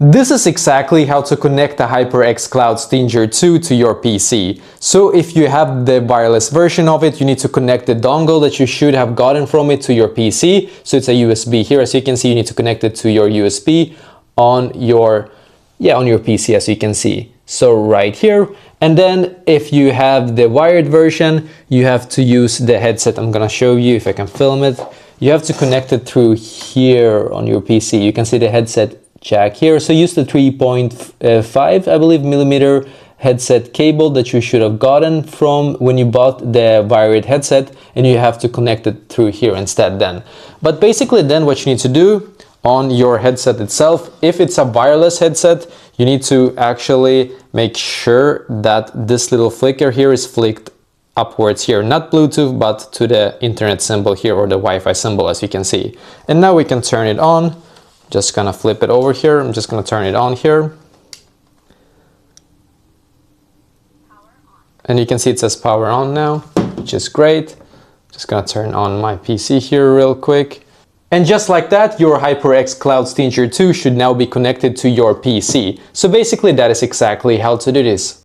This is exactly how to connect the HyperX Cloud Stinger 2 to your PC. So if you have the wireless version of it, you need to connect the dongle that you should have gotten from it to your PC. So it's a USB here. As you can see, you need to connect it to your USB on your PC, as you can see. So right here. And then if you have the wired version, you have to use the headset. I'm gonna show you if I can film it. You have to connect it through here on your PC. You can see the headset jack here. So use the 3.5, I believe, millimeter headset cable that you should have gotten from when you bought the wired headset, and you have to connect it through here instead then. But basically then what you need to do on your headset itself, if it's a wireless headset, you need to actually make sure that this little flicker here is flicked upwards here, not Bluetooth, but to the internet symbol here, or the Wi-Fi symbol, as you can see. And now we can turn it on. Just gonna flip it over here. I'm just gonna turn it on here. And you can see it says power on now, which is great. Just gonna turn on my PC here real quick. And just like that, your HyperX Cloud Stinger 2 should now be connected to your PC. So basically that is exactly how to do this.